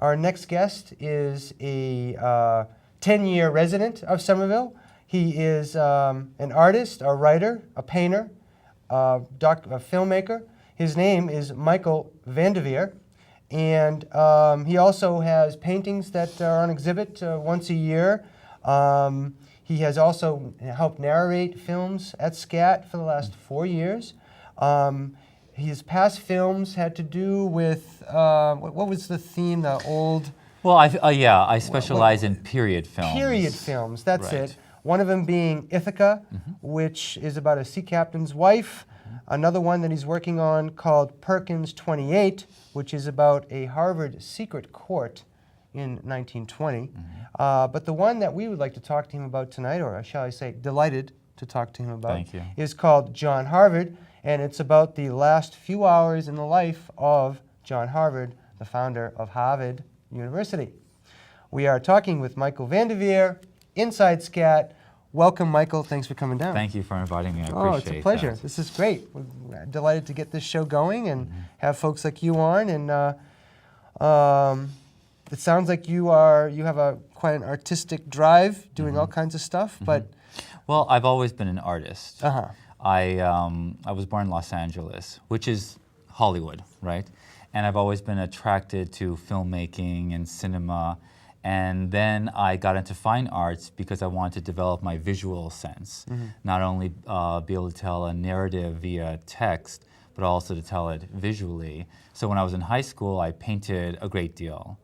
Our next guest is a 10-year resident of Somerville. He is an artist, a writer, a painter, a filmmaker. His name is Michael Van Devere, and he also has paintings that are on exhibit once a year. He has also helped narrate films at SCAT for the last 4 years. His past films had to do with, what was the theme, the old... Well, I specialize in period films. Period films, that's Right. it. One of them being Ithaca, which is about a sea captain's wife. Another one that he's working on called Perkins 28, which is about a Harvard secret court in 1920. But the one that we would like to talk to him about tonight, or shall I say delighted to talk to him about, Thank you. is called John Harvard, and it's about the last few hours in the life of John Harvard, the founder of Harvard University. We are talking with Michael Van Devere, inside SCAT. Welcome, Michael. Thanks for coming down. Thank you for inviting me. I appreciate Oh, it's a pleasure. that. This is great. We're delighted to get this show going and have folks like you on. And it sounds like you have quite an artistic drive, doing all kinds of stuff. But Well, I've always been an artist. uh-huh. I was born in Los Angeles, which is Hollywood, right? And I've always been attracted to filmmaking and cinema. And then I got into fine arts because I wanted to develop my visual sense. Not only be able to tell a narrative via text, but also to tell it visually. So when I was in high school, I painted a great deal.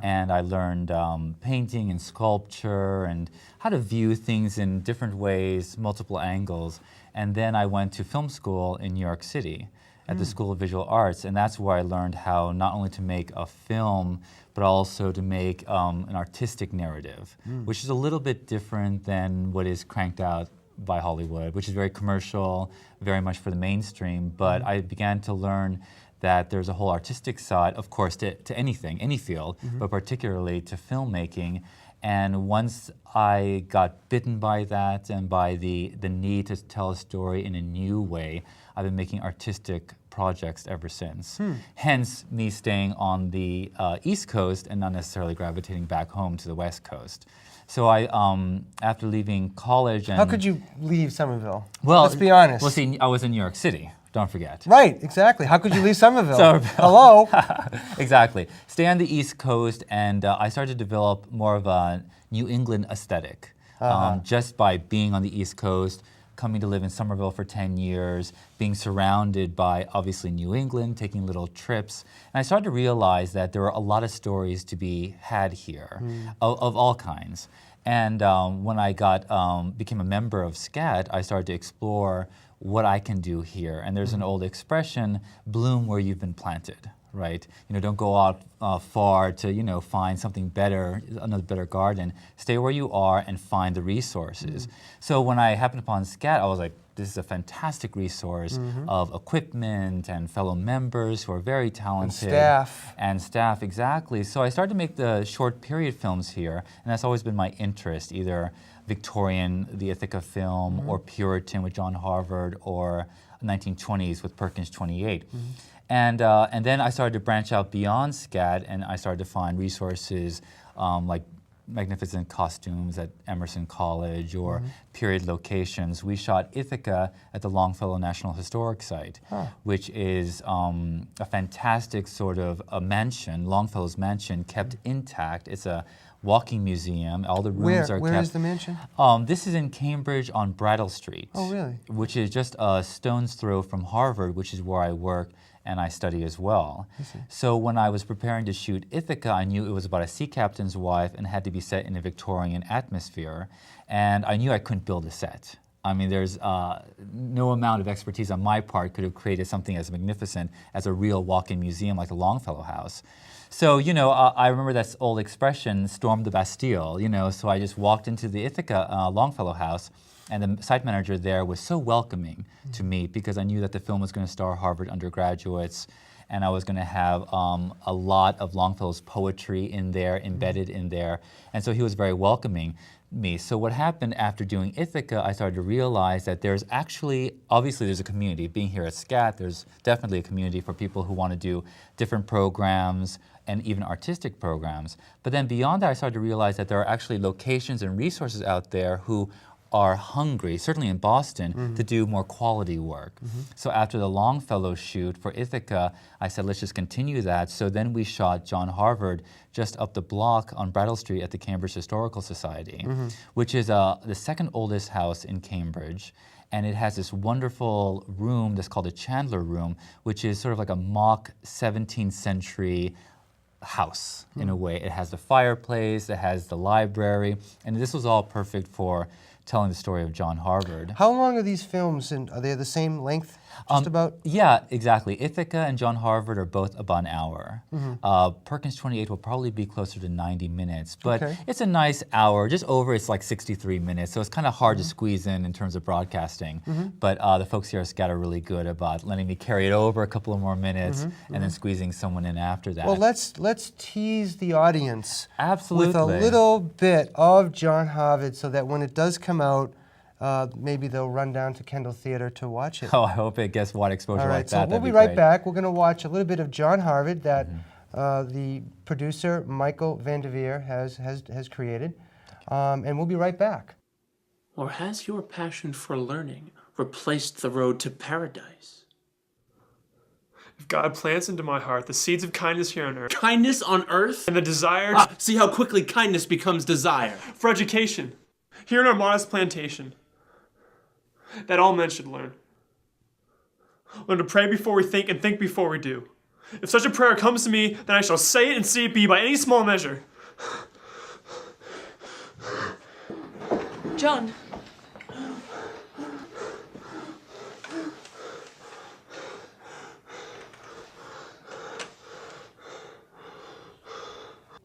And I learned painting and sculpture and how to view things in different ways, multiple angles. And then I went to film school in New York City at the School of Visual Arts, and that's where I learned how not only to make a film, but also to make an artistic narrative, which is a little bit different than what is cranked out by Hollywood, which is very commercial, very much for the mainstream. But I began to learn that there's a whole artistic side, of course, to anything, any field, but particularly to filmmaking. And once I got bitten by that and by the need to tell a story in a new way, I've been making artistic projects ever since. Hence me staying on the East Coast and not necessarily gravitating back home to the West Coast. So I, after leaving college and... How could you leave Somerville? Well, let's be honest. Well, see, I was in New York City. Don't forget. Right, exactly. How could you leave Somerville? Somerville. Hello? Exactly. Stay on the East Coast, and I started to develop more of a New England aesthetic just by being on the East Coast, coming to live in Somerville for 10 years, being surrounded by, obviously, New England, taking little trips. And I started to realize that there were a lot of stories to be had here, of all kinds. And when I became a member of SCAT, I started to explore what I can do here. And there's an old expression, bloom where you've been planted, right? Don't go out far to, find something better, another better garden. Stay where you are and find the resources. So when I happened upon SCAT, I was like, this is a fantastic resource of equipment and fellow members who are very talented. And staff, exactly. So I started to make the short period films here, and that's always been my interest, either Victorian, the Ithaca film, or Puritan with John Harvard, or 1920s with Perkins 28. And then I started to branch out beyond SCAT, and I started to find resources like magnificent costumes at Emerson College or period locations. We shot Ithaca at the Longfellow National Historic Site, which is a fantastic sort of a mansion, Longfellow's mansion, kept intact. It's a walking museum. All the rooms are kept. Where is the mansion? This is in Cambridge on Brattle Street. Oh, really? Which is just a stone's throw from Harvard, which is where I work and I study as well. So when I was preparing to shoot Ithaca, I knew it was about a sea captain's wife and had to be set in a Victorian atmosphere. And I knew I couldn't build a set. I mean, there's no amount of expertise on my part could have created something as magnificent as a real walk-in museum like the Longfellow House. So, I remember that old expression, storm the Bastille, so I just walked into the Ithaca Longfellow House, and the site manager there was so welcoming to me because I knew that the film was going to star Harvard undergraduates, and I was going to have a lot of Longfellow's poetry in there, embedded in there, and so he was very welcoming me. So what happened after doing Ithaca, I started to realize that there's actually, obviously there's a community. Being here at SCAT, there's definitely a community for people who want to do different programs, and even artistic programs. But then beyond that, I started to realize that there are actually locations and resources out there who are hungry, certainly in Boston, to do more quality work. So after the Longfellow shoot for Ithaca, I said, let's just continue that. So then we shot John Harvard just up the block on Brattle Street at the Cambridge Historical Society, which is the second oldest house in Cambridge. And it has this wonderful room that's called the Chandler Room, which is sort of like a mock 17th century house in a way. It has the fireplace, it has the library, and this was all perfect for telling the story of John Harvard. How long are these films, and are they the same length, just about? Yeah, exactly. Ithaca and John Harvard are both about an hour. Perkins 28 will probably be closer to 90 minutes, but it's a nice hour. Just over, it's like 63 minutes, so it's kind of hard to squeeze in terms of broadcasting. But the folks here at SCAD are really good about letting me carry it over a couple of more minutes and then squeezing someone in after that. Well, let's tease the audience Absolutely. with a little bit of John Harvard, so that when it does come out, maybe they'll run down to Kendall Theater to watch it. Oh, I hope it gets wide exposure All right, like so that. we'll That'd be right great. back. We're going to watch a little bit of John Harvard that the producer Michael Van Devere has created, and we'll be right back. Or has your passion for learning replaced the road to paradise? If God plants into my heart the seeds of kindness here on earth, Kindness on earth? and the desire See how quickly kindness becomes desire. for education, here in our modest plantation, that all men should learn. Learn to pray before we think and think before we do. If such a prayer comes to me, then I shall say it and see it be by any small measure. John.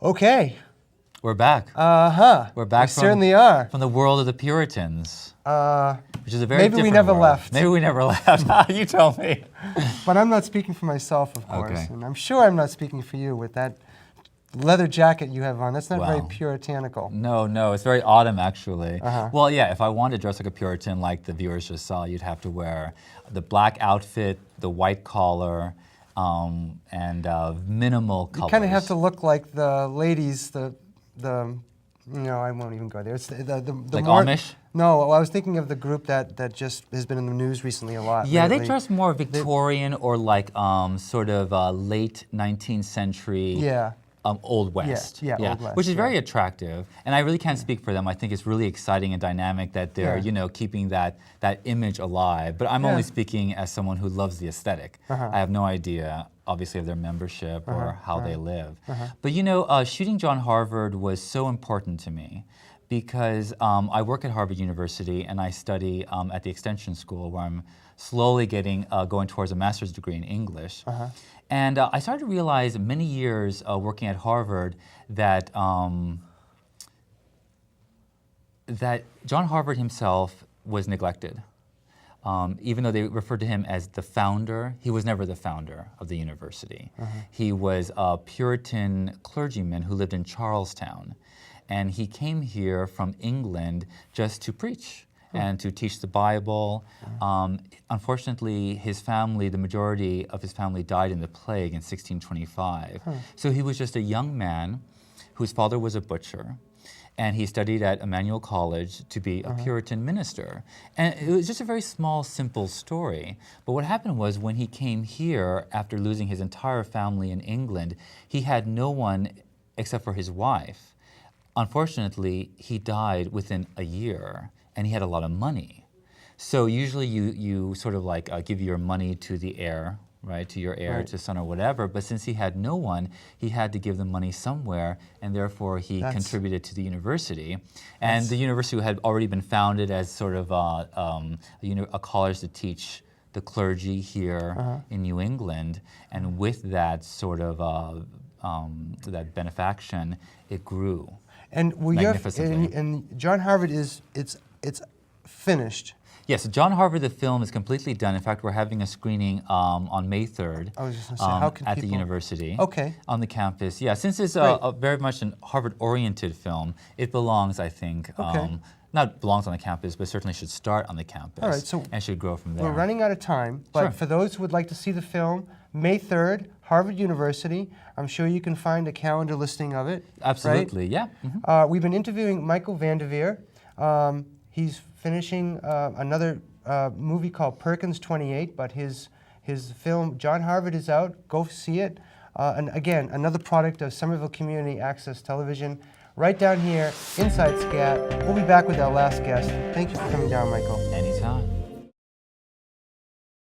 Okay. We're back. Uh-huh. We're back We certainly are. from the world of the Puritans, which is a very maybe we different never world. left. Maybe we never left. You tell me. But I'm not speaking for myself, of course. Okay. And I'm sure I'm not speaking for you with that leather jacket you have on. That's not very Wow. puritanical. No, it's very autumn actually. Uh-huh. Well, yeah, if I wanted to dress like a Puritan like the viewers just saw, you'd have to wear the black outfit, the white collar, and minimal colors. You kind of have to look like the ladies, no, I won't even go there. It's the Like more, Amish? No, I was thinking of the group that just has been in the news recently a lot. Yeah, lately. they dress more Victorian or like sort of late 19th century. Yeah. Old West. Yeah, Old West, which is yeah. very attractive. And I really can't speak for them. I think it's really exciting and dynamic that they're, Yeah. keeping that image alive. But I'm Yeah. only speaking as someone who loves the aesthetic. I have no idea, obviously, of their membership or how they live. But shooting John Harvard was so important to me because I work at Harvard University and I study at the Extension School where I'm slowly going towards a master's degree in English. And I started to realize many years working at Harvard that that John Harvard himself was neglected. Even though they referred to him as the founder, he was never the founder of the university. He was a Puritan clergyman who lived in Charlestown. And he came here from England just to preach and to teach the Bible. Unfortunately, his family, the majority of his family died in the plague in 1625. So he was just a young man whose father was a butcher. And he studied at Emmanuel College to be a Puritan minister. And it was just a very small, simple story. But what happened was when he came here after losing his entire family in England, he had no one except for his wife. Unfortunately, he died within a year, and he had a lot of money. So usually you sort of like give your money to the heir, right, to your heir, to son or whatever, but since he had no one, he had to give the money somewhere, and therefore he contributed to the university. And the university had already been founded as sort of a college to teach the clergy here in New England, and with that sort of that benefaction, it grew. And magnificently. and John Harvard it's finished. Yes, John Harvard, the film, is completely done. In fact, we're having a screening on May 3rd I was just gonna say, how can at the people- university. Okay. On the campus. Yeah, since it's Great. a very much an Harvard-oriented film, it belongs, I think, Okay. not belongs on the campus, but certainly should start on the campus. All right, so and should grow from there. We're running out of time, but Sure. for those who would like to see the film, May 3rd, Harvard University. I'm sure you can find a calendar listing of it. Absolutely, yeah. We've been interviewing Michael Van Devere. He's finishing another movie called Perkins 28, but his film, John Harvard, is out. Go see it. And again, another product of Somerville Community Access Television, right down here inside SCAT. We'll be back with our last guest. Thank you for coming down, Michael. Anytime.